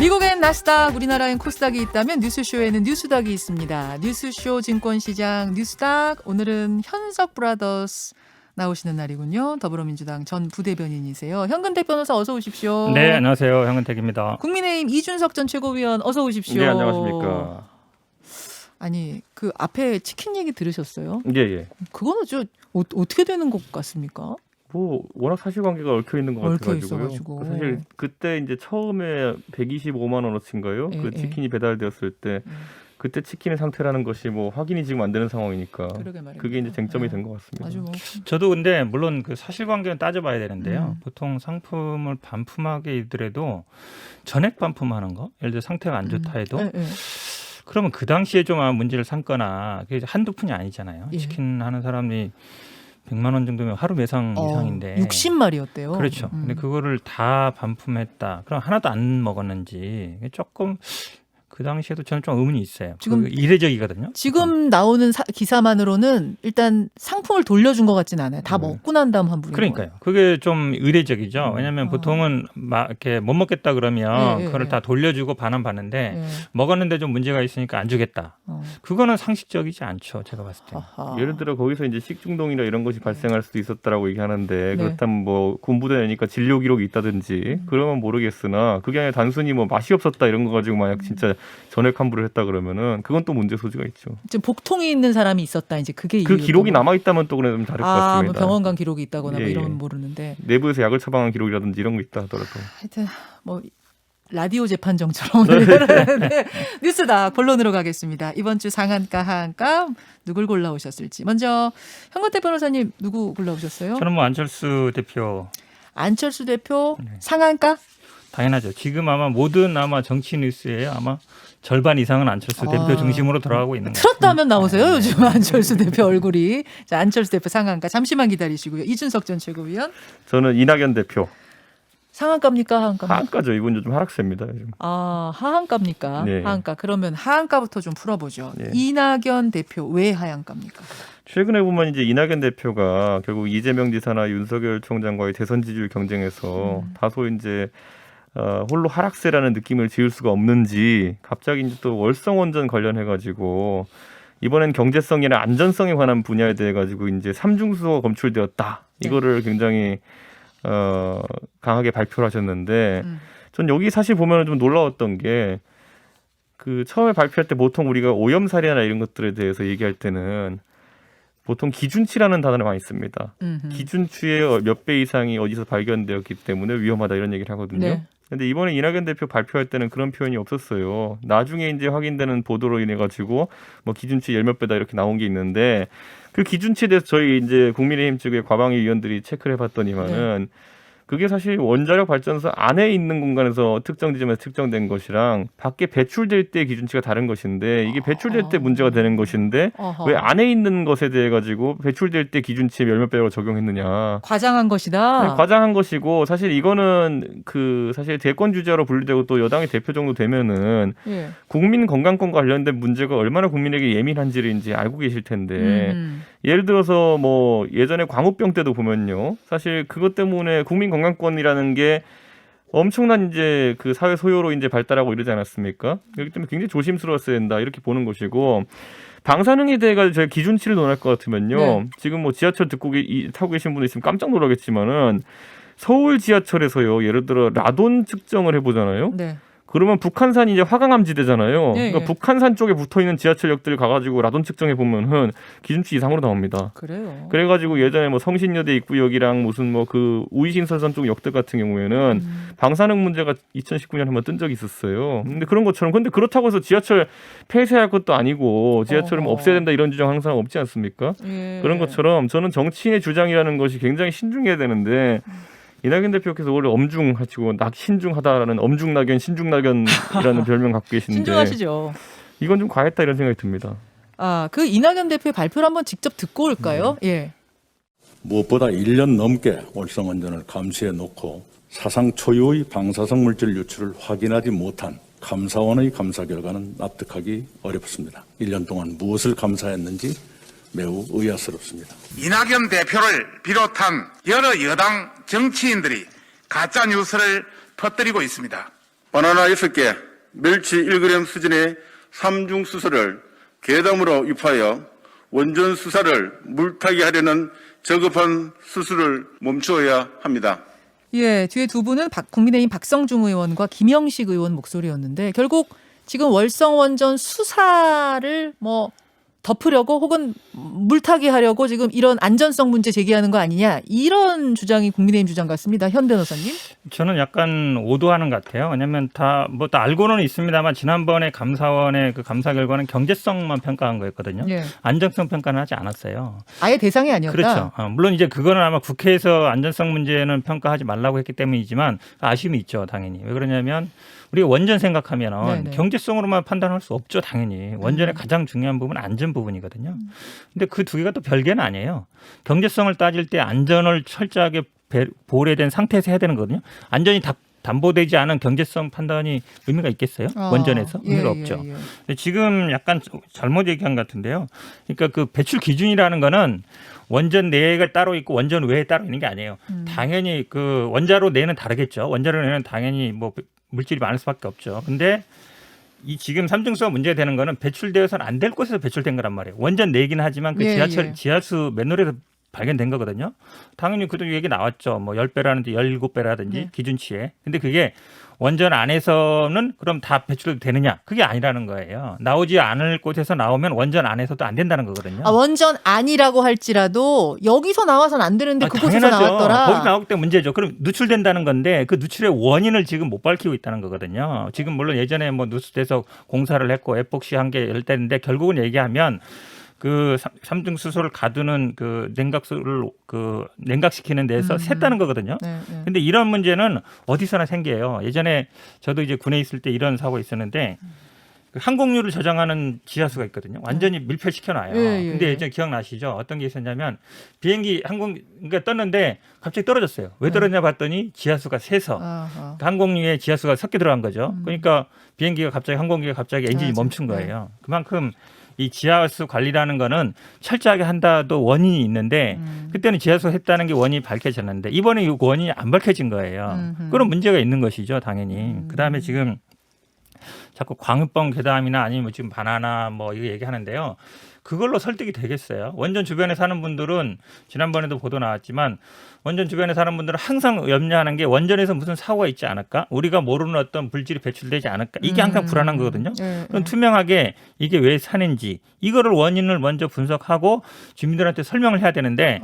미국엔 나스닥, 우리나라엔 코스닥이 있다면 뉴스쇼에는 뉴스닥이 있습니다. 뉴스쇼 증권시장 뉴스닥, 오늘은 현석 브라더스 나오시는 날이군요. 더불어민주당 전 부대변인이세요. 현근택 변호사 어서 오십시오. 네, 안녕하세요. 현근택입니다. 국민의힘 이준석 전 최고위원 어서 오십시오. 네, 안녕하십니까. 아니, 그 앞에 치킨 얘기 들으셨어요? 예, 예. 그거는 어떻게 되는 것 같습니까? 뭐 워낙 사실관계가 얽혀 있는 것 얽혀 같아가지고요. 있어가지고. 사실 그때 이제 처음에 125만 원어치인가요? 예, 그 치킨이 배달되었을 때 그때 치킨의 상태라는 것이 뭐 확인이 지금 안 되는 상황이니까 그러게 말입니다. 그게 이제 쟁점이 된 것 같습니다. 아주 뭐 저도 근데 물론 그 사실관계는 따져봐야 되는데요. 보통 상품을 반품하게 이더라도 전액 반품하는 거, 예를 들어 상태가 안 좋다 해도 예, 예. 그러면 그 당시에 좀 문제를 삼거나 그게 한두 푼이 아니잖아요. 예. 치킨 하는 사람이 100만 원 정도면 하루 매상 이상인데 60마리였대요. 그렇죠. 근데 그거를 다 반품했다. 그럼 하나도 안 먹었는지 조금 그 당시에도 저는 좀 의문이 있어요. 지금 이례적이거든요. 지금 나오는 기사만으로는 일단 상품을 돌려준 것 같진 않아요. 다 먹고 난 다음 환불인 그러니까요. 그게 좀 의례적이죠. 왜냐하면 아. 보통은 막 이렇게 못 먹겠다 그러면 예, 예, 그거를 예. 다 돌려주고 반환 받는데 예. 먹었는데 좀 문제가 있으니까 안 주겠다. 그거는 상식적이지 않죠. 제가 봤을 때. 아하. 예를 들어 거기서 이제 식중독이나 이런 것이 발생할 수도 있었다라고 얘기하는데 네. 그렇다면 뭐 군부대니까 진료 기록이 있다든지 그러면 모르겠으나 그게 아니라 단순히 뭐 맛이 없었다 이런 거 가지고 만약 진짜 전액 환불을 했다 그러면은 그건 또 문제 소지가 있죠. 지금 복통이 있는 사람이 있었다. 이제 그게 그 이유였던 기록이 거. 남아 있다면 또 그래 좀 다를 것 뭐 같습니다. 병원 간 기록이 있다거나 뭐 예, 이런 건 예. 모르는데 내부에서 약을 처방한 기록이라든지 이런 거 있다 하더라도. 하여튼 뭐 라디오 재판정처럼 오늘 이러는데 뉴스다 본론으로 가겠습니다. 이번 주 상한가 하한가 누굴 골라오셨을지 먼저 현근택 변호사님 누구 골라오셨어요? 저는 뭐 안철수 대표 안철수 대표 네. 상한가? 당연하죠. 지금 아마 모든 정치 뉴스에 아마 절반 이상은 안철수 대표 중심으로 돌아가고 있는 거죠. 틀었다 하면 나오세요. 요즘 안철수 대표 얼굴이. 자, 안철수 대표 상한가 잠시만 기다리시고요. 이준석 전 최고위원 저는 이낙연 대표. 상한가입니까 하한가입니까? 하한가죠. 이분 요즘 하락세입니다. 요즘. 아, 하한가입니까? 네. 하한가. 그러면 하한가부터 좀 풀어보죠. 네. 이낙연 대표 왜 하한가입니까? 최근에 보면 이제 이낙연 대표가 결국 이재명 지사나 윤석열 총장과의 대선 지지율 경쟁에서 다소 이제 홀로 하락세라는 느낌을 지을 수가 없는지 갑자기 이제 또 월성원전 관련해 가지고 이번엔 경제성이나 안전성에 관한 분야에 대해 가지고 이제 삼중수소가 검출되었다. 이거를 굉장히 강하게 발표를 하셨는데 전 여기 사실 보면 좀 놀라웠던 게 그 처음에 발표할 때 보통 우리가 오염 사례나 이런 것들에 대해서 얘기할 때는 보통 기준치라는 단어를 많이 씁니다. 기준치의 몇 배 이상이 어디서 발견되었기 때문에 위험하다 이런 얘기를 하거든요. 네. 근데 이번에 이낙연 대표 발표할 때는 그런 표현이 없었어요. 나중에 이제 확인되는 보도로 인해 가지고 뭐 기준치 열 몇 배다 이렇게 나온 게 있는데 그 기준치에 대해서 저희 이제 국민의힘 측의 과방위 위원들이 체크를 해봤더니만은 그게 사실 원자력 발전소 안에 있는 공간에서 특정 지점에서 측정된 것이랑 밖에 배출될 때 기준치가 다른 것인데 이게 배출될 때 문제가 되는 것인데 어허. 왜 안에 있는 것에 대해 가지고 배출될 때 기준치에 열 몇 배로 적용했느냐. 과장한 것이다. 네, 과장한 것이고 사실 이거는 그 사실 대권 주자로 분류되고 또 여당의 대표 정도 되면은 예. 국민 건강권과 관련된 문제가 얼마나 국민에게 예민한지를 이제 알고 계실 텐데 예를 들어서 뭐 예전에 광우병 때도 보면요 사실 그것 때문에 국민 건강권이라는 게 엄청난 이제 그 사회 소요로 이제 발달하고 이러지 않았습니까? 그렇기 때문에 굉장히 조심스러웠어야 된다 이렇게 보는 것이고. 방사능에 대해 가지고 저희 기준치를 논할 것 같으면요. 네. 지금 뭐 지하철 타고 계신 분이 있으면 깜짝 놀라겠지만은 서울 지하철에서요. 예를 들어 라돈 측정을 해보잖아요. 네. 그러면 북한산이 이제 화강암지대잖아요. 네, 그러니까 예. 북한산 쪽에 붙어있는 지하철역들 가가지고 라돈 측정해 보면은 기준치 이상으로 나옵니다. 그래요. 그래가지고 예전에 뭐 성신여대 입구역이랑 무슨 뭐 그 우이신설선 쪽 역들 같은 경우에는 방사능 문제가 2019년에 한번 뜬 적이 있었어요. 근데 그런 것처럼 근데 그렇다고 해서 지하철 폐쇄할 것도 아니고 지하철을 뭐 없애야 된다 이런 주장 항상 없지 않습니까? 예. 그런 것처럼 저는 정치인의 주장이라는 것이 굉장히 신중해야 되는데 이낙연 대표께서 원래 엄중하시고 신중하다라는 엄중낙연, 신중낙연이라는 별명 갖고 계신데 신중하시죠. 이건 좀 과했다 이런 생각이 듭니다. 아, 그 이낙연 대표의 발표를 한번 직접 듣고 올까요? 예. 무엇보다 1년 넘게 월성원전을 감시해 놓고 사상 초유의 방사성 물질 유출을 확인하지 못한 감사원의 감사 결과는 납득하기 어렵습니다. 1년 동안 무엇을 감사했는지 매우 의아스럽습니다. 이낙연 대표를 비롯한 여러 여당 정치인들이 가짜 뉴스를 퍼뜨리고 있습니다. 바나나 6개, 멸치 1g 수준의 삼중 수소를 괴담으로 유포하여 원전 수사를 물타기 하려는 저급한 수술을 멈추어야 합니다. 예, 뒤에 두 분은 국민의힘 박성중 의원과 김영식 의원 목소리였는데 결국 지금 월성 원전 수사를 뭐 덮으려고 혹은 물타기 하려고 지금 이런 안전성 문제 제기하는 거 아니냐 이런 주장이 국민의힘 주장 같습니다. 현 변호사님. 저는 약간 오도하는 것 같아요. 왜냐하면 다 알고는 있습니다만 지난번에 감사원의 그 감사 결과는 경제성만 평가한 거였거든요. 예. 안전성 평가는 하지 않았어요. 아예 대상이 아니었다. 그렇죠. 물론 이제 그거는 아마 국회에서 안전성 문제는 평가하지 말라고 했기 때문이지만 아쉬움이 있죠, 당연히. 왜 그러냐면 우리가 원전 생각하면 네네. 경제성으로만 판단할 수 없죠, 당연히. 원전의 가장 중요한 부분은 안전 부분이거든요. 근데 그 두 개가 또 별개는 아니에요. 경제성을 따질 때 안전을 철저하게 보호된 상태에서 해야 되는 거거든요. 안전이 담보되지 않은 경제성 판단이 의미가 있겠어요? 원전에서? 의미가 없죠. 근데 지금 약간 잘못 얘기한 것 같은데요. 그러니까 그 배출 기준이라는 거는 원전 내가 따로 있고 원전 외에 따로 있는 게 아니에요. 당연히 그 원자로 내는 다르겠죠. 원자로 내는 당연히 뭐 물질이 많을 수밖에 없죠. 근데 이 지금 삼중수가 문제가 되는 거는 배출되어서는 안 될 곳에서 배출된 거란 말이에요. 원전 내기는 하지만 그 지하수 맨홀에서 발견된 거거든요. 당연히 그도 얘기 나왔죠. 뭐 10배라든지 17배라든지 기준치에. 근데 그게 원전 안에서는 그럼 다 배출도 되느냐? 그게 아니라는 거예요. 나오지 않을 곳에서 나오면 원전 안에서도 안 된다는 거거든요. 아, 원전 아니라고 할지라도 여기서 나와서는 안 되는데 그곳에서 당연하죠. 나왔더라. 거기 나오기 때문에 문제죠. 그럼 누출된다는 건데 그 누출의 원인을 지금 못 밝히고 있다는 거거든요. 지금 물론 예전에 뭐 누수돼서 공사를 했고 에폭시 한 게 열대는데 결국은 얘기하면 그 삼중 수소를 가두는 그 냉각수를 그 냉각시키는 데서 샜다는 거거든요. 근데 이런 문제는 어디서나 생겨요. 예전에 저도 이제 군에 있을 때 이런 사고가 있었는데 그 항공유를 저장하는 지하수가 있거든요. 완전히 밀폐시켜 놔요. 근데 예전에 기억나시죠? 어떤 게 있었냐면 비행기 그러니까 떴는데 갑자기 떨어졌어요. 왜 떨어졌냐 봤더니 지하수가 새서 항공유에 지하수가 섞여 들어간 거죠. 그러니까 항공기가 갑자기 엔진이 멈춘 거예요. 그만큼 이 지하수 관리라는 거는 철저하게 한다도 원인이 있는데 그때는 지하수 했다는 게 원인이 밝혀졌는데 이번에 이 원인이 안 밝혀진 거예요. 그런 문제가 있는 것이죠, 당연히. 그다음에 지금 자꾸 광역봉 괴담이나 아니면 지금 바나나 뭐 이거 얘기하는데요. 그걸로 설득이 되겠어요. 원전 주변에 사는 분들은 지난번에도 보도 나왔지만 원전 주변에 사는 분들은 항상 염려하는 게 원전에서 무슨 사고가 있지 않을까? 우리가 모르는 어떤 물질이 배출되지 않을까? 이게 항상 불안한 거거든요. 그럼 투명하게 이게 왜 사는지 이거를 원인을 먼저 분석하고 주민들한테 설명을 해야 되는데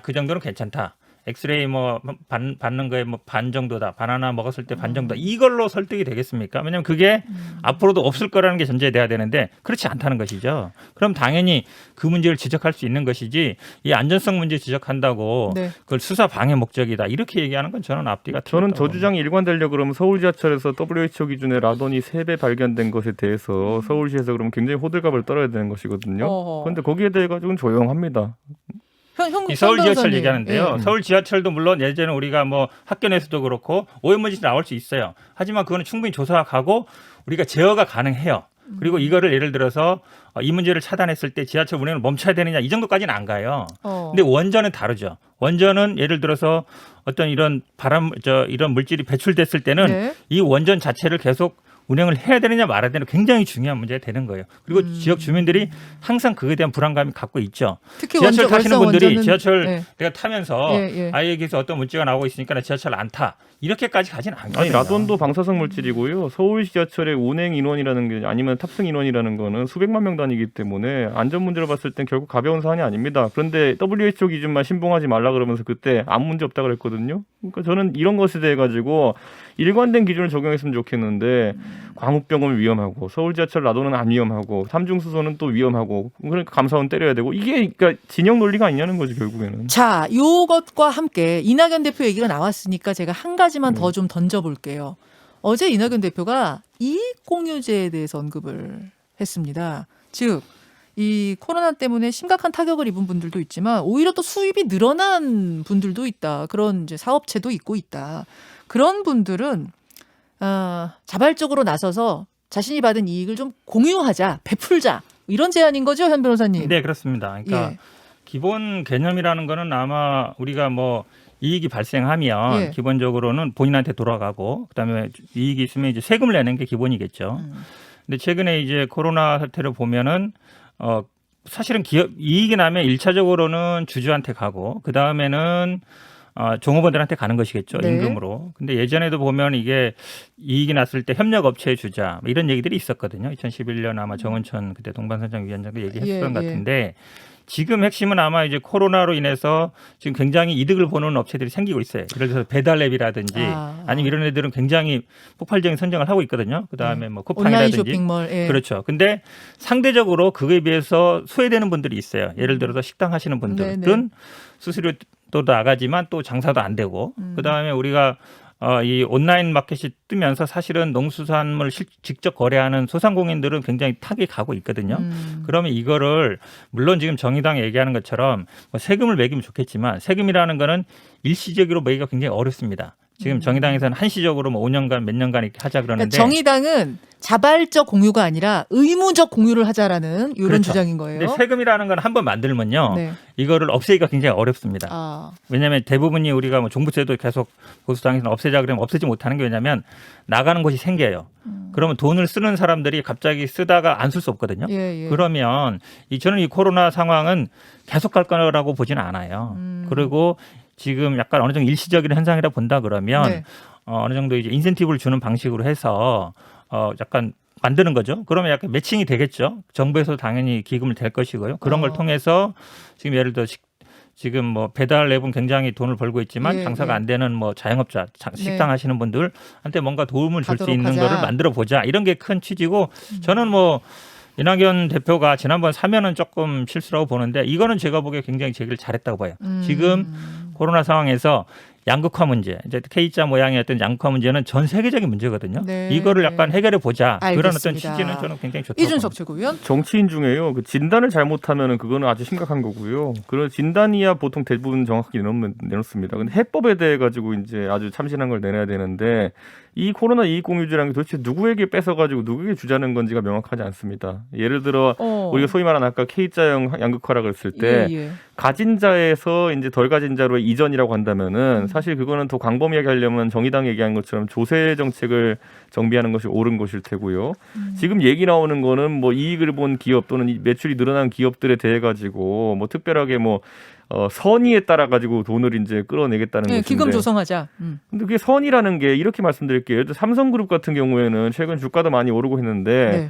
그 정도는 괜찮다. 엑스레이 뭐 받는 거에 뭐 반 정도다. 바나나 먹었을 때 반 정도다. 이걸로 설득이 되겠습니까? 왜냐하면 그게 앞으로도 없을 거라는 게 전제돼야 되는데 그렇지 않다는 것이죠. 그럼 당연히 그 문제를 지적할 수 있는 것이지 이 안전성 문제 지적한다고 그걸 수사 방해 목적이다. 이렇게 얘기하는 건 저는 앞뒤가 저는 틀리다고 저 주장이 일관되려고 그러면 서울 지하철에서 WHO 기준의 라돈이 3배 발견된 것에 대해서 서울시에서 그러면 굉장히 호들갑을 떨어야 되는 것이거든요. 그런데 거기에 대해 가지고는 조용합니다. 이 서울 지하철 얘기하는데요. 서울 지하철도 물론 예전에 우리가 뭐 학교 내에서도 그렇고 오염물질이 나올 수 있어요. 하지만 그거는 충분히 조사하고 우리가 제어가 가능해요. 그리고 이거를 예를 들어서 이 문제를 차단했을 때 지하철 운행을 멈춰야 되느냐 이 정도까지는 안 가요. 근데 원전은 다르죠. 원전은 예를 들어서 어떤 이런 이런 물질이 배출됐을 때는 이 원전 자체를 계속 운행을 해야 되느냐 말아야 되느냐 굉장히 중요한 문제가 되는 거예요. 그리고 지역 주민들이 항상 그에 대한 불안감이 갖고 있죠. 특히 지하철 타시는 분들이 원전은, 지하철 내가 타면서 아이에게서 어떤 문제가 나오고 있으니까 나 지하철 안 타. 이렇게까지 가지는 않거든요. 아니 라돈도 방사성 물질이고요. 서울 지하철의 운행 인원이라는 게 아니면 탑승 인원이라는 거는 수백만 명 단위이기 때문에 안전 문제를 봤을 땐 결국 가벼운 사안이 아닙니다. 그런데 WHO 기준만 신봉하지 말라 그러면서 그때 아무 문제 없다 그랬거든요. 그러니까 저는 이런 것에 대해 가지고 일관된 기준을 적용했으면 좋겠는데 광우병은 위험하고 서울 지하철 라돈은 안 위험하고 삼중수소는 또 위험하고 그러니까 감사원 때려야 되고 이게 그러니까 진영 논리가 아니냐는 거지 결국에는. 자, 이것과 함께 이낙연 대표 얘기가 나왔으니까 제가 한 가지만 더 좀 던져볼게요. 어제 이낙연 대표가 이익공유제에 대해서 언급을 했습니다. 즉, 이 코로나 때문에 심각한 타격을 입은 분들도 있지만 오히려 또 수입이 늘어난 분들도 있다. 그런 이제 사업체도 있고 있다. 그런 분들은 자발적으로 나서서 자신이 받은 이익을 좀 공유하자, 베풀자 이런 제안인 거죠, 현 변호사님? 네, 그렇습니다. 그러니까 기본 개념이라는 거는 아마 우리가 뭐 이익이 발생하면 예. 기본적으로는 본인한테 돌아가고 그다음에 이익이 있으면 이제 세금을 내는 게 기본이겠죠. 근데 최근에 이제 코로나 사태를 보면은 사실은 기업 이익이 나면 1차적으로는 주주한테 가고 그다음에는 종업원들한테 가는 것이겠죠. 네. 임금으로. 근데 예전에도 보면 이게 이익이 났을 때 협력 업체에 주자 뭐 이런 얘기들이 있었거든요. 2011년 아마 정은천 그때 동반선장 위원장도 얘기했었던 것 같은데 지금 핵심은 아마 이제 코로나로 인해서 지금 굉장히 이득을 보는 업체들이 생기고 있어요. 예를 들어서 배달앱이라든지 아니면 이런 애들은 굉장히 폭발적인 선정을 하고 있거든요. 그다음에 뭐 온라인 쿠팡이라든지 쇼핑몰. 예. 그렇죠. 근데 상대적으로 그거에 비해서 소외되는 분들이 있어요. 예를 들어서 식당 하시는 분들은 네네. 수수료도 나가지만 또 장사도 안 되고 그다음에 우리가 이 온라인 마켓이 뜨면서 사실은 농수산물 직접 거래하는 소상공인들은 굉장히 타격이 가고 있거든요. 그러면 이거를 물론 지금 정의당이 얘기하는 것처럼 뭐 세금을 매기면 좋겠지만 세금이라는 거는 일시적으로 매기가 굉장히 어렵습니다. 지금 정의당에서는 한시적으로 뭐 5년간 몇 년간 이렇게 하자 그러는데 그러니까 정의당은 자발적 공유가 아니라 의무적 공유를 하자라는 이런 그렇죠. 주장인 거예요. 근데 세금이라는 건 한번 만들면요. 네. 이거를 없애기가 굉장히 어렵습니다. 아, 왜냐하면 대부분이 우리가 뭐 종부세도 계속 보수당에서는 없애자 그러면 없애지 못하는 게 왜냐하면 나가는 곳이 생겨요. 그러면 돈을 쓰는 사람들이 갑자기 쓰다가 안 쓸 수 없거든요. 예, 예. 그러면 저는 이 코로나 상황은 계속 갈 거라고 보지는 않아요. 그리고 지금 약간 어느 정도 일시적인 현상이라 본다 그러면 네. 어느 정도 이제 인센티브를 주는 방식으로 해서 약간 만드는 거죠. 그러면 약간 매칭이 되겠죠. 정부에서 당연히 기금을 될 것이고요. 그런 걸 통해서 지금 예를 들어 지금 뭐 배달 앱은 굉장히 돈을 벌고 있지만 예, 장사가 예. 안 되는 뭐 자영업자, 식당 하시는 분들한테 뭔가 도움을 줄 수 가도록 있는 하자. 거를 만들어 보자. 이런 게 큰 취지고 저는 뭐 이낙연 대표가 지난번 사면은 조금 실수라고 보는데 이거는 제가 보기에 굉장히 제기를 잘했다고 봐요. 지금 코로나 상황에서 양극화 문제, 이제 K자 모양의 어떤 양극화 문제는 전 세계적인 문제거든요. 네. 이거를 약간 해결해 보자. 그런 어떤 알겠습니다. 취지는 저는 굉장히 좋다고 이준석 봅니다. 최고위원. 정치인 중에요. 그 진단을 잘못하면은 그거는 아주 심각한 거고요. 그런 진단이야 보통 대부분 정확히 내놓습니다. 근데 해법에 대해 가지고 이제 아주 참신한 걸 내놔야 되는데 이 코로나 이익 공유제라는 게 도대체 누구에게 뺏어가지고 누구에게 주자는 건지가 명확하지 않습니다. 예를 들어 우리가 소위 말하는 아까 K자형 양극화라 그랬을 때 예, 예. 가진 자에서 이제 덜 가진 자로 이전이라고 한다면은 사실 그거는 더 광범위하게 하려면 정의당 얘기한 것처럼 조세 정책을 정비하는 것이 옳은 것일 테고요. 지금 얘기 나오는 거는 뭐 이익을 본 기업 또는 매출이 늘어난 기업들에 대해 가지고 뭐 특별하게 뭐 선의에 따라 가지고 돈을 이제 끌어내겠다는 네, 것인데. 기금 조성하자. 근데 그게 선이라는 게 이렇게 말씀드릴게요. 예를 들어 삼성그룹 같은 경우에는 최근 주가도 많이 오르고 했는데 네.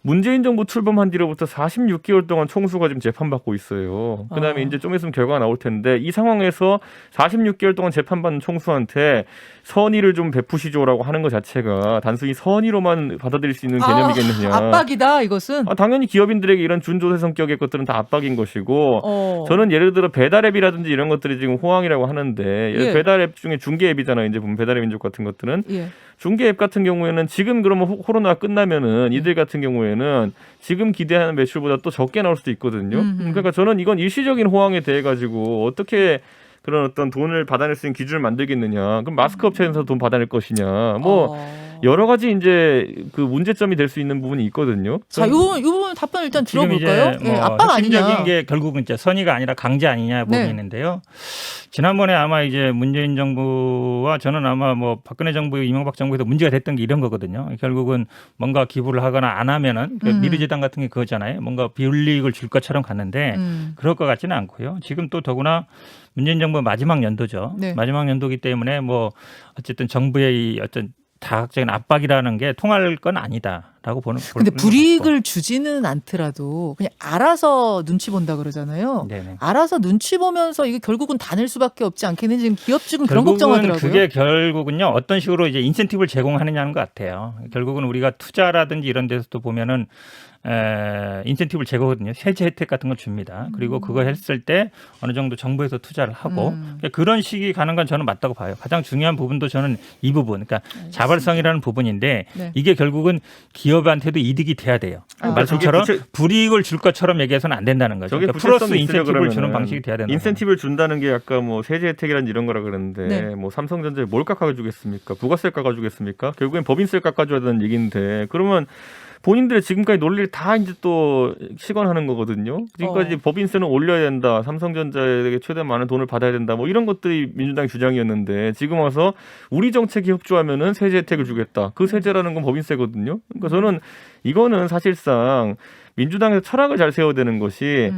문재인 정부 출범한 뒤로부터 46개월 동안 총수가 지금 재판받고 있어요. 그다음에 이제 좀 있으면 결과가 나올 텐데 이 상황에서 46개월 동안 재판받는 총수한테 선의를 좀 베푸시죠라고 하는 것 자체가 단순히 선의로만 받아들일 수 있는 개념이겠느냐. 압박이다 이것은. 당연히 기업인들에게 이런 준조세 성격의 것들은 다 압박인 것이고 저는 예를 들어 배달앱이라든지 이런 것들이 지금 호황이라고 하는데 예. 배달앱 중에 중개앱이잖아요. 이제 보면 배달앱 민족 같은 것들은 예. 중개앱 같은 경우에는 지금 그러면 코로나가 끝나면은 이들 같은 경우에는 지금 기대하는 매출보다 또 적게 나올 수도 있거든요. 그러니까 저는 이건 일시적인 호황에 대해 가지고 어떻게 그런 어떤 돈을 받아낼 수 있는 기준을 만들겠느냐. 그럼 마스크 업체에서 돈 받아낼 것이냐. 뭐 여러 가지 이제 그 문제점이 될 수 있는 부분이 있거든요. 자, 요 부분 답변 일단 지금 들어볼까요? 이제 예, 뭐 압박 아니냐. 핵심적인 게 결국은 이제 선의가 아니라 강제 아니냐 네. 부분인데요. 지난번에 아마 이제 문재인 정부와 저는 아마 뭐 박근혜 정부, 이명박 정부에서 문제가 됐던 게 이런 거거든요. 결국은 뭔가 기부를 하거나 안 하면은 미르재단 같은 게 그거잖아요. 뭔가 비윤리익을 줄 것처럼 갔는데 그럴 것 같지는 않고요. 지금 또 더구나 문재인 정부 마지막 연도죠. 네. 마지막 연도기 때문에 뭐 어쨌든 정부의 이 어떤 다각적인 압박이라는 게 통할 건 아니다라고 보는. 근데 불이익을 주지는 않더라도 그냥 알아서 눈치 본다 그러잖아요. 네네. 알아서 눈치 보면서 이게 결국은 다 낼 수밖에 없지 않겠는 지금 기업 측은 그런 결국은 걱정하더라고요. 그게 결국은요 어떤 식으로 이제 인센티브를 제공하느냐는 것 같아요. 결국은 우리가 투자라든지 이런 데서도 보면은 인센티브를 제공하거든요. 세제 혜택 같은 걸 줍니다. 그리고 그거 했을 때 어느 정도 정부에서 투자를 하고 그런 식이 가는 건 저는 맞다고 봐요. 가장 중요한 부분도 저는 이 부분, 그러니까 자발성이라는 부분인데 네. 이게 결국은 기업한테도 이득이 돼야 돼요. 말씀처럼 불이익을 줄 것처럼 얘기해서는 안 된다는 거죠. 저게 그러니까 플러스 구체성이 있으려 인센티브를 주는 그러면은 방식이 돼야 된다. 인센티브를 준다는 게 아까 뭐 세제 혜택이란 이런 거라 그러는데 네. 뭐 삼성전자에 뭘 깎아주겠습니까? 부가세 깎아주겠습니까? 결국엔 법인세 깎아줘야 되는 얘기인데 그러면 본인들의 지금까지 논리를 다 이제 또 시건하는 거거든요. 지금까지 법인세는 올려야 된다. 삼성전자에게 최대한 많은 돈을 받아야 된다. 뭐 이런 것들이 민주당 주장이었는데 지금 와서 우리 정책이 협조하면은 세제 혜택을 주겠다. 그 세제라는 건 법인세거든요. 그러니까 저는 이거는 사실상 민주당에서 철학을 잘 세워야 되는 것이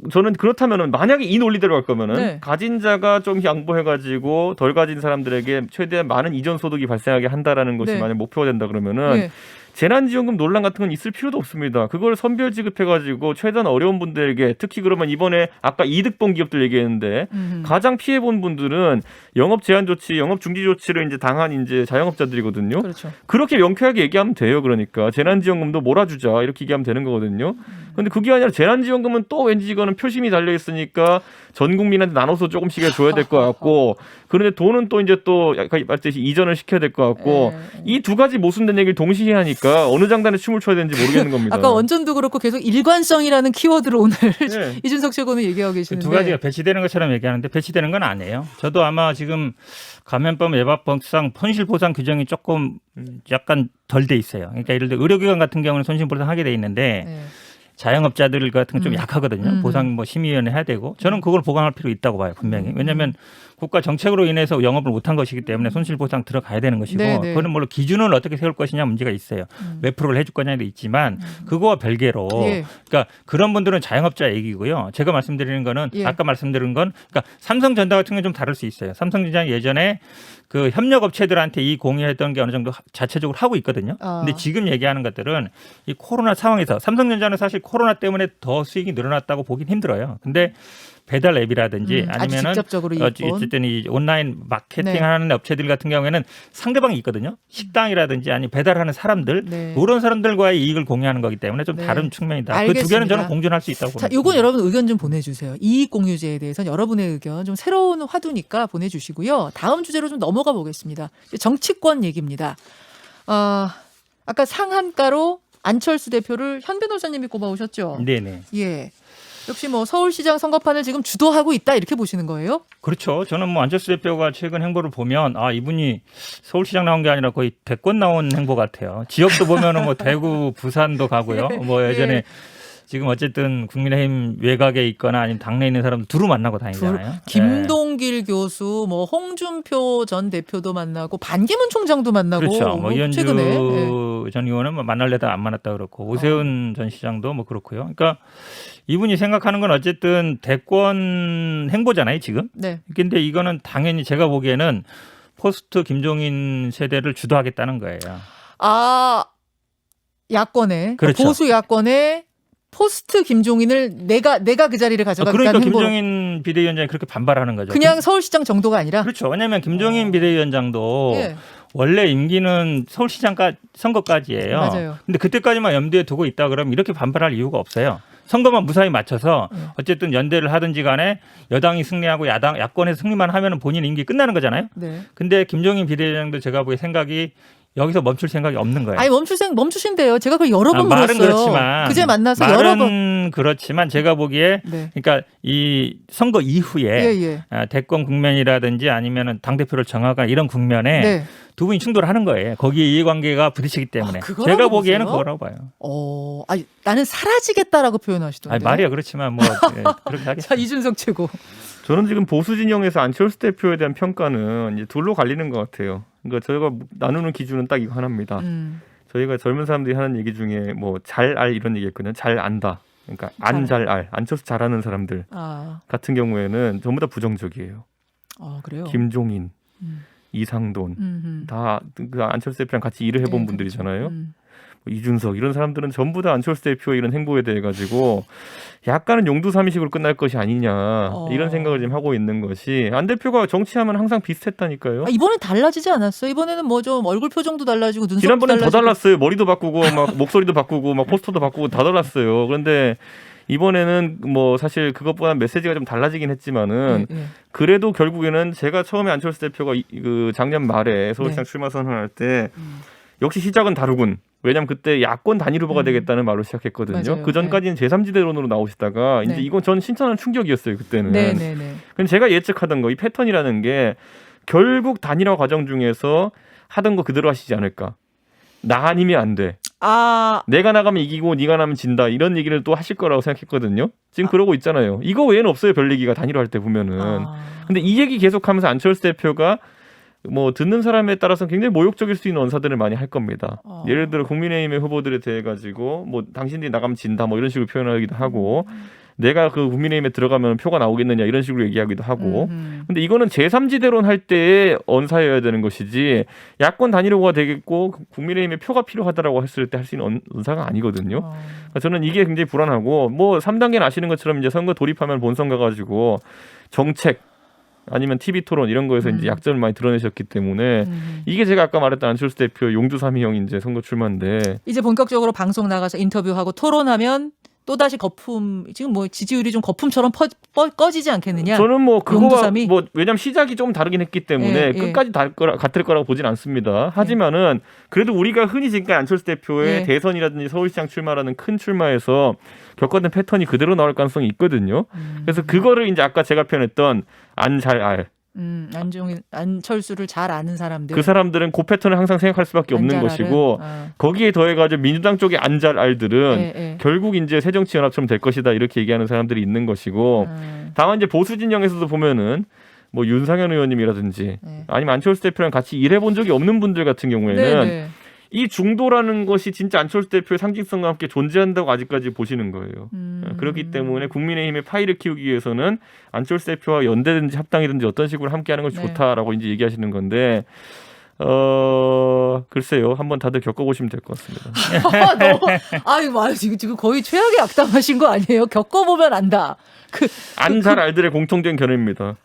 저는 그렇다면은 만약에 이 논리대로 갈 거면은 네. 가진 자가 좀 양보해가지고 덜 가진 사람들에게 최대한 많은 이전 소득이 발생하게 한다라는 것이 네. 만약 목표가 된다 그러면은 네. 재난지원금 논란 같은 건 있을 필요도 없습니다. 그걸 선별 지급해가지고 최대한 어려운 분들에게 특히 그러면 이번에 아까 이득 본 기업들 얘기했는데 가장 피해 본 분들은 영업 제한 조치, 영업 중지 조치를 이제 당한 이제 자영업자들이거든요. 그렇죠. 그렇게 명쾌하게 얘기하면 돼요. 그러니까 재난지원금도 몰아주자 이렇게 얘기하면 되는 거거든요. 근데 그게 아니라 재난지원금은 또 왠지 이거는 표심이 달려 있으니까 전 국민한테 나눠서 조금씩 줘야 될 것 같고 그런데 돈은 또 이제 또 약간 말했듯이 이전을 시켜야 될 것 같고 이 두 가지 모순된 얘기를 동시에 하니까 어느 장단에 춤을 춰야 되는지 모르겠는 겁니다. 아까 원전도 그렇고 계속 일관성이라는 키워드를 오늘 네. 이준석 최고는 얘기하고 그 계시는데 두 가지가 배치되는 것처럼 얘기하는데 배치되는 건 아니에요. 저도 아마 지금 감염법 예방법상 손실보상 규정이 조금 약간 덜 돼 있어요. 그러니까 예를 들어 의료기관 같은 경우는 손실보상하게 돼 있는데 네. 자영업자들 같은 건 좀 약하거든요. 음. 보상 뭐 심의위원회 해야 되고 저는 그걸 보강할 필요 있다고 봐요. 분명히. 왜냐하면 국가 정책으로 인해서 영업을 못한 것이기 때문에 손실보상 들어가야 되는 것이고 네, 네. 그거는 물론 기준을 어떻게 세울 것이냐 문제가 있어요. 몇 프로를 해줄 거냐도 있지만 그거와 별개로 예. 그러니까 그런 분들은 자영업자 얘기고요. 제가 말씀드리는 거는 예. 아까 말씀드린 건 그러니까 삼성전자 같은 건 좀 다를 수 있어요. 삼성전자 예전에 그 협력업체들한테 이 공유했던 게 어느 정도 자체적으로 하고 있거든요. 아. 근데 지금 얘기하는 것들은 이 코로나 상황에서 삼성전자는 사실 코로나 때문에 더 수익이 늘어났다고 보긴 힘들어요. 근데 배달 앱이라든지 아주 아니면은 직접적으로 이익본. 어쨌든 이 온라인 마케팅 네. 하는 업체들 같은 경우에는 상대방이 있거든요. 식당이라든지 아니 배달하는 사람들 네. 그런 사람들과의 이익을 공유하는 거기 때문에 좀 네. 다른 측면이다. 그 두 알겠습니다. 개는 저는 공존할 수 있다고 자, 봅니다. 요건 여러분 의견 좀 보내주세요. 이익공유제에 대해서는 여러분의 의견 좀 새로운 화두니까 보내주시고요. 다음 주제로 좀 넘어가 보겠습니다. 정치권 얘기입니다. 아까 상한가로 안철수 대표를 현 변호사님이 꼽아오셨죠? 네네. 예. 역시 뭐 서울시장 선거판을 지금 주도하고 있다 이렇게 보시는 거예요? 그렇죠. 저는 뭐 안철수 대표가 최근 행보를 보면 이분이 서울시장 나온 게 아니라 거의 대권 나온 행보 같아요. 지역도 보면은 뭐 대구, 부산도 가고요. 뭐 예전에 예. 지금 어쨌든 국민의힘 외곽에 있거나 아니면 당내에 있는 사람들 두루 만나고 다니잖아요. 김동길 교수, 뭐 홍준표 전 대표도 만나고 반기문 총장도 만나고 그렇죠. 뭐 이현주 최근에 전 의원은 뭐 만날래다 안 만났다 그렇고 오세훈 전 시장도 뭐 그렇고요. 그러니까 이분이 생각하는 건 어쨌든 대권 행보잖아요, 지금. 네. 근데 이거는 당연히 제가 보기에는 포스트 김종인 세대를 주도하겠다는 거예요. 야권에 그렇죠. 보수 야권에 포스트 김종인을 내가 그 자리를 가져가겠다는 그러니까 행보. 김종인 비대위원장이 그렇게 반발하는 거죠. 그냥 서울시장 정도가 아니라 그렇죠. 왜냐하면 김종인 비대위원장도 예. 원래 임기는 서울시장 선거까지예요. 맞아요. 근데 그때까지만 염두에 두고 있다 그러면 이렇게 반발할 이유가 없어요. 선거만 무사히 맞춰서 어쨌든 연대를 하든지 간에 여당이 승리하고 야권에서 승리만 하면 본인 임기 끝나는 거잖아요. 네. 근데 김종인 비대위원장도 제가 보기에 생각이 여기서 멈출 생각이 없는 거예요. 아니 멈추신대요. 제가 그걸 여러 번 말은 물었어요. 그렇지만 그제 만나서 여러 번. 말은 그렇지만 제가 보기에 네. 그러니까 이 선거 이후에 예. 대권 국면이라든지 아니면은 당 대표를 정하거나 이런 국면에 네. 두 분이 충돌하는 거예요. 거기에 이해관계가 부딪히기 때문에 그거라고 제가 보기에는 보세요? 그거라고 봐요. 아니 나는 사라지겠다라고 표현하시던데. 아니, 말이야 그렇지만 뭐 그렇게 하겠죠. 자, 이준석 최고. 저는 지금 보수 진영에서 안철수 대표에 대한 평가는 이제 둘로 갈리는 것 같아요. 그러니까 저희가 나누는 기준은 딱 이거 하나입니다. 저희가 젊은 사람들이 하는 얘기 중에 뭐 잘 알 이런 얘기했거든요. 잘 안다. 그러니까 안 잘 알. 안철수 잘하는 사람들 같은 경우에는 전부 다 부정적이에요. 그래요. 김종인, 이상돈 다 그 안철수 대표랑 같이 일을 해본 분들이잖아요. 이준석 이런 사람들은 전부 다 안철수 대표의 이런 행보에 대해 가지고 약간은 용두사미식으로 끝날 것이 아니냐 이런 생각을 지금 하고 있는 것이 안 대표가 정치하면 항상 비슷했다니까요. 이번엔 달라지지 않았어요? 이번에는 뭐 좀 얼굴 표정도 달라지고 눈썹도 지난번엔 달라지고. 더 달랐어요. 머리도 바꾸고 막 목소리도 바꾸고 막 포스터도 바꾸고 다 달랐어요. 그런데 이번에는 뭐 사실 그것보다 메시지가 좀 달라지긴 했지만은 그래도 결국에는 제가 처음에 안철수 대표가 그 작년 말에 서울시장 출마 선언할 때 역시 시작은 다르군. 왜냐하면 그때 야권 단일 후보가 되겠다는 말로 시작했거든요. 맞아요. 그 전까지는 제3지대론으로 나오시다가 이제 이건 전 신선한 충격이었어요. 그때는. 네네네. 근데 제가 예측하던 거 이 패턴이라는 게 결국 단일화 과정 중에서 하던 거 그대로 하시지 않을까. 나 아니면 안 돼. 아, 내가 나가면 이기고 네가 나면 진다. 이런 얘기를 또 하실 거라고 생각했거든요. 지금 그러고 있잖아요. 이거 외에는 없어요. 별 얘기가 단일화할 때 보면은. 근데 이 얘기 계속하면서 안철수 대표가 뭐 듣는 사람에 따라서 굉장히 모욕적일 수 있는 언사들을 많이 할 겁니다. 예를 들어 국민의힘의 후보들에 대해 가지고 뭐 당신들이 나가면 진다 뭐 이런 식으로 표현하기도 하고 내가 그 국민의힘에 들어가면 표가 나오겠느냐 이런 식으로 얘기하기도 하고. 근데 이거는 제3지대론 할 때의 언사여야 되는 것이지 야권 단일화가 되겠고 국민의힘에 표가 필요하다라고 했을 때 할 수 있는 언사가 아니거든요. 그러니까 저는 이게 굉장히 불안하고 뭐 3단계는 아시는 것처럼 이제 선거 돌입하면 본선 가가지고 정책 아니면 TV 토론 이런 거에서 이제 약점을 많이 드러내셨기 때문에 이게 제가 아까 말했던 안철수 대표 용두삼이형 이제 선거 출마인데 이제 본격적으로 방송 나가서 인터뷰하고 토론하면 또다시 거품, 지금 뭐 지지율이 좀 거품처럼 꺼지지 않겠느냐? 저는 뭐 그거가 용두삼이? 뭐 왜냐면 시작이 좀 다르긴 했기 때문에 예, 예. 끝까지 같을 거라고 보진 않습니다. 하지만은 그래도 우리가 흔히 지금까지 안철수 대표의 예. 대선이라든지 서울시장 출마라는 큰 출마에서 겪었던 패턴이 그대로 나올 가능성이 있거든요. 그래서 그거를 이제 아까 제가 표현했던 안 잘 알. 안철수를 잘 아는 사람들. 그 사람들은 그 패턴을 항상 생각할 수밖에 없는 안 잘 것이고 알은? 거기에 더해가지고 민주당 쪽의 안 잘 알들은 예, 예. 결국 이제 새정치연합처럼 될 것이다 이렇게 얘기하는 사람들이 있는 것이고 다만 이제 보수 진영에서도 보면은 뭐 윤상현 의원님이라든지 네. 아니면 안철수 대표랑 같이 일해본 적이 없는 분들 같은 경우에는 네네. 이 중도라는 것이 진짜 안철수 대표의 상징성과 함께 존재한다고 아직까지 보시는 거예요. 그렇기 때문에 국민의힘의 파이를 키우기 위해서는 안철수 대표와 연대든지 합당이든지 어떤 식으로 함께하는 것이 네. 좋다라고 이제 얘기하시는 건데 글쎄요. 한번 다들 겪어보시면 될 것 같습니다. 아유, 지금 거의 최악의 악담하신 거 아니에요? 겪어보면 안다. 안 잘 알들의 공통된 견해입니다.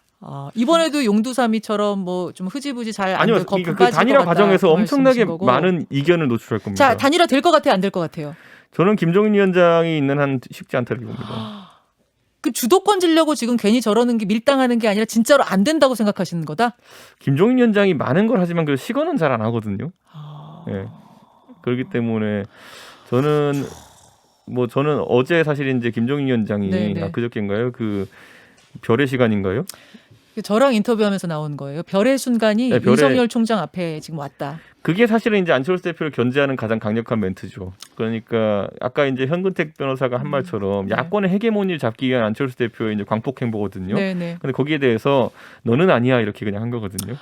이번에도 용두사미처럼 뭐 좀 흐지부지 잘 안 아니요. 될 거품 그러니까 그 빠질 단일화 것 같다 과정에서 그 엄청나게 말씀이신 거고. 많은 이견을 노출할 겁니다. 자, 단일화 될 것 같아요? 안 될 것 같아요? 저는 김종인 위원장이 있는 한 쉽지 않다 이렇게 봅니다. 그 주도권 지려고 지금 괜히 저러는 게 밀당하는 게 아니라 진짜로 안 된다고 생각하시는 거다? 김종인 위원장이 많은 걸 하지만 그 시건은 잘 안 하거든요. 예. 그렇기 때문에 저는 어제 사실 이제 김종인 위원장이 네네. 그저께인가요? 그 별의 시간인가요? 저랑 인터뷰하면서 나온 거예요. 별의 순간이 네, 별의- 윤석열 총장 앞에 지금 왔다. 그게 사실은 이제 안철수 대표를 견제하는 가장 강력한 멘트죠. 그러니까 아까 이제 현근택 변호사가 한 말처럼 네. 야권의 헤게모니를 잡기 위한 안철수 대표의 이제 광폭 행보거든요. 네네. 근데 거기에 대해서 너는 아니야 이렇게 그냥 한 거거든요.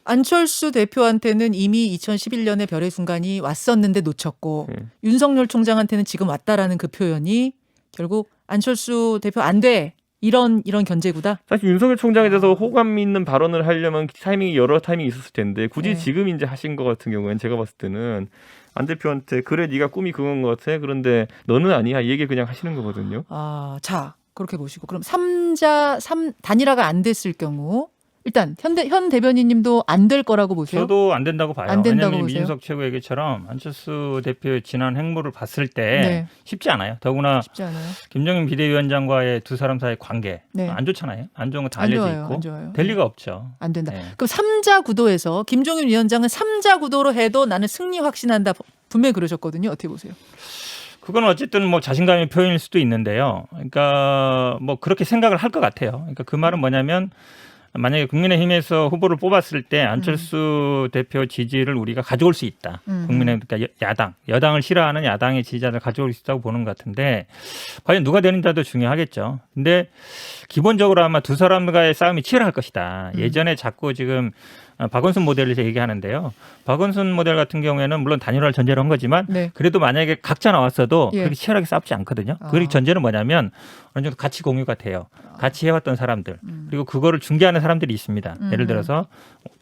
안철수 대표한테는 이미 2011년에 별의 순간이 왔었는데 놓쳤고 네. 윤석열 총장한테는 지금 왔다라는 그 표현이 결국 안철수 대표 안 돼. 이런 견제구다. 사실 윤석열 총장에 대해서 호감 있는 발언을 하려면 타이밍이 여러 타이밍이 있었을 텐데 굳이 네. 지금 이제 하신 것 같은 경우에는 제가 봤을 때는 안 대표한테 그래 네가 꿈이 그건 것 같아. 그런데 너는 아니야. 이 얘기 그냥 하시는 거거든요. 자, 그렇게 보시고 그럼 단일화가 안 됐을 경우 일단 현 대변인님도 안 될 거라고 보세요? 저도 안 된다고 봐요. 안 된다고 왜냐하면 보세요? 민석 최고 얘기처럼 안철수 대표의 지난 행보를 봤을 때 네. 쉽지 않아요. 더구나 쉽지 않아요. 김종인 비대위원장과의 두 사람 사이의 관계 네. 안 좋잖아요. 안 좋은 거 다 안 알려져 좋아요. 있고 안 좋아요. 될 리가 없죠. 안 된다. 네. 그럼 3자 구도에서 김종인 위원장은 3자 구도로 해도 나는 승리 확신한다. 분명히 그러셨거든요. 어떻게 보세요? 그건 어쨌든 뭐 자신감의 표현일 수도 있는데요. 그러니까 뭐 그렇게 생각을 할 것 같아요. 그러니까 그 말은 뭐냐면 만약에 국민의힘에서 후보를 뽑았을 때 안철수 대표 지지를 우리가 가져올 수 있다. 국민의힘 그러니까 여당을 싫어하는 야당의 지지자를 가져올 수 있다고 보는 것 같은데 과연 누가 되는지도 중요하겠죠. 근데 기본적으로 아마 두 사람과의 싸움이 치열할 것이다. 예전에 자꾸 지금 박원순 모델을 얘기하는데요. 박원순 모델 같은 경우에는 물론 단일화를 전제로 한 거지만 네. 그래도 만약에 각자 나왔어도 예. 그렇게 치열하게 싸우지 않거든요. 그 전제는 뭐냐면 어느 정도 가치 공유가 돼요. 같이 해왔던 사람들 그리고 그거를 중개하는 사람들이 있습니다. 예를 들어서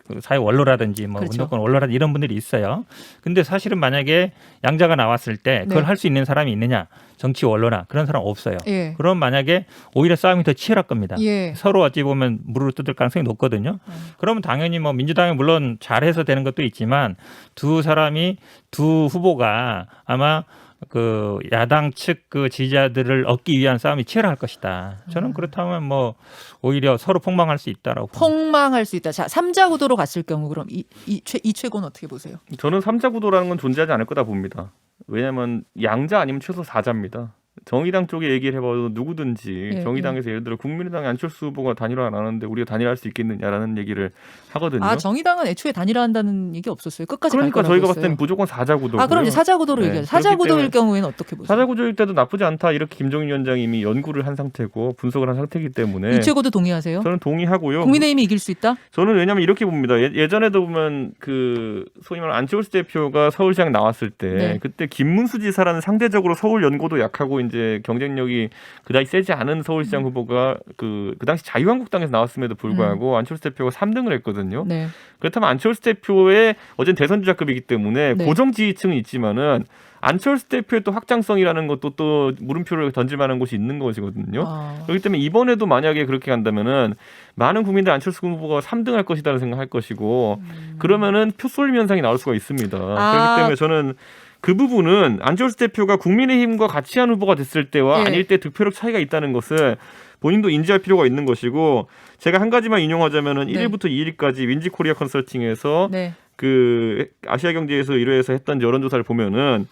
그 사회 원로라든지 뭐 그렇죠. 운동권 원로라든지 이런 분들이 있어요. 근데 사실은 만약에 양자가 나왔을 때 그걸 네. 할 수 있는 사람이 있느냐? 정치 원로나 그런 사람 없어요. 예. 그럼 만약에 오히려 싸움이 더 치열할 겁니다. 예. 서로 어찌 보면 무릎을 뜯을 가능성이 높거든요. 그러면 당연히 뭐 민주당이 물론 잘해서 되는 것도 있지만 두 후보가 아마 그 야당 측 그 지지자들을 얻기 위한 싸움이 치열할 것이다. 저는 그렇다면 뭐 오히려 서로 폭망할 수 있다라고 봅니다. 폭망할 수 있다. 자, 3자 구도로 갔을 경우 그럼 이 최고는 어떻게 보세요? 저는 3자 구도라는 건 존재하지 않을 거다 봅니다. 왜냐하면 양자 아니면 최소 4자입니다. 정의당 쪽에 얘기를 해봐도 누구든지 예, 정의당에서 예를 들어 국민의당의 안철수 후보가 단일화 안 하는데 우리가 단일화할 수 있겠느냐라는 얘기를 하거든요. 아, 정의당은 애초에 단일화한다는 얘기 없었어요. 끝까지 갈 그러니까 거라고 저희가 봤을 했어요. 때는 무조건 사자구도고요. 아, 그럼 이제 사자구도로 네, 얘기하죠. 그렇기 사자구도일 때문에 경우에는 어떻게 보세요? 사자구도일 때도 나쁘지 않다 이렇게 김종인 위원장이 이미 연구를 한 상태고 분석을 한 상태이기 때문에 이최고도 동의하세요? 저는 동의하고요. 국민의힘이 이길 수 있다? 저는 왜냐하면 이렇게 봅니다. 예전에도 보면 그 소위 말하는 안철수 대표가 서울시장 나왔을 때 네. 그때 김문수 지사라는 상대적으로 서울 연고도 약하고 이제 경쟁력이 그다지 세지 않은 서울시장 후보가 그 당시 자유한국당에서 나왔음에도 불구하고 안철수 대표가 3등을 했거든요. 네. 그렇다면 안철수 대표의 어제는 대선 주자급이기 때문에 네. 고정 지지층은 있지만은 안철수 대표의 또 확장성이라는 것도 또 물음표를 던질 만한 곳이 있는 것이거든요. 아, 그렇기 때문에 이번에도 만약에 그렇게 간다면은 많은 국민들 안철수 후보가 3등할 것이라는 생각할 것이고 그러면은 표 쏠림 현상이 나올 수가 있습니다. 그렇기 때문에 저는 그 부분은 안철수 대표가 국민의힘과 같이 한 후보가 됐을 때와 예. 아닐 때 득표력 차이가 있다는 것을 본인도 인지할 필요가 있는 것이고 제가 한 가지만 인용하자면은 네. 1일부터 2일까지 윈지코리아 컨설팅에서 네. 그 아시아경제에서 1회에서 했던 여론조사를 보면은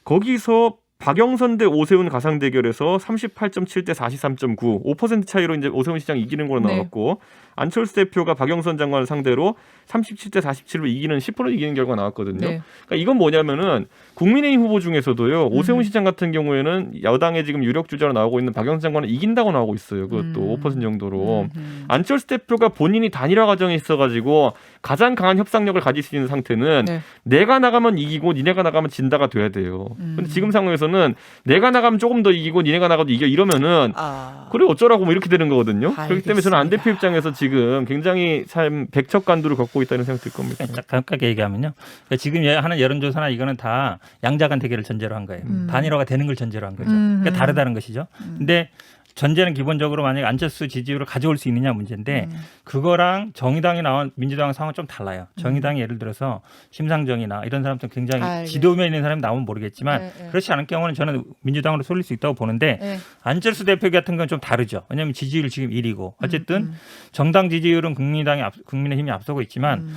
거기서 박영선 대 오세훈 가상 대결에서 38.7 대 43.9, 5% 차이로 이제 오세훈 시장 이기는 걸로 네. 나왔고 안철수 대표가 박영선 장관을 상대로 37 대 47로 이기는 10% 이기는 결과가 나왔거든요. 네. 그러니까 이건 뭐냐면은 국민의힘 후보 중에서도요. 오세훈 시장 같은 경우에는 여당의 지금 유력 주자로 나오고 있는 박영선 장관을 이긴다고 나오고 있어요. 그것도 5% 정도로. 안철수 대표가 본인이 단일화 과정에 있어가지고 가장 강한 협상력을 가질 수 있는 상태는 네. 내가 나가면 이기고 니네가 나가면 진다가 돼야 돼요. 근데 지금 상황에서는 내가 나가면 조금 더 이기고 니네가 나가도 이겨 이러면은 아, 그래 어쩌라고 뭐 이렇게 되는 거거든요. 그렇기 때문에 저는 안 대표 알겠습니다. 입장에서 지금 굉장히 참 백척간두를 걷고 있다는 생각이 들 겁니다. 간단하게 얘기하면요. 그러니까 지금 하는 여론조사나 이거는 다 양자간 대결을 전제로 한 거예요. 단일화가 되는 걸 전제로 한 거죠. 그러니까 다르다는 것이죠. 근데 전제는 기본적으로 만약에 안철수 지지율을 가져올 수 있느냐 문제인데 그거랑 정의당이 나온 민주당 상황은 좀 달라요. 정의당이 예를 들어서 심상정이나 이런 사람들 굉장히 알겠습니다. 지도면에 있는 사람이 나오면 모르겠지만 네, 네. 그렇지 않을 경우는 저는 민주당으로 쏠릴 수 있다고 보는데 네. 안철수 대표 같은 건 좀 다르죠. 왜냐하면 지지율 지금 1위고 어쨌든 정당 지지율은 국민의힘이 앞서고 있지만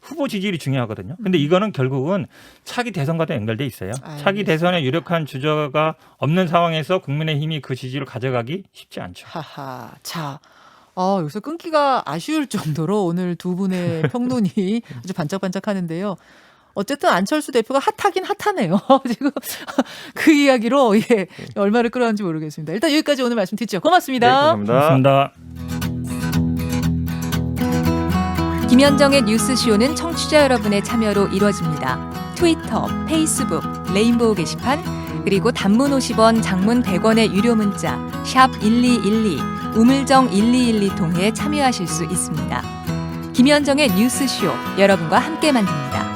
후보 지지율이 중요하거든요. 근데 이거는 결국은 차기 대선과도 연결돼 있어요. 차기 알겠습니다. 대선에 유력한 주자가 없는 상황에서 국민의힘이 그 지지를 가져가기 쉽지 않죠. 하하. 자, 여기서 끊기가 아쉬울 정도로 오늘 두 분의 평론이 아주 반짝반짝하는데요. 어쨌든 안철수 대표가 핫하긴 핫하네요. 지금 그 이야기로 얼마를 끌어왔는지 모르겠습니다. 일단 여기까지 오늘 말씀 듣죠. 네, 고맙습니다. 감사합니다. 고맙습니다. 김현정의 뉴스쇼는 청취자 여러분의 참여로 이루어집니다. 트위터, 페이스북, 레인보우 게시판, 그리고 단문 50원, 장문 100원의 유료 문자 샵 1212, 우물정 1212 통해 참여하실 수 있습니다. 김현정의 뉴스쇼, 여러분과 함께 만듭니다.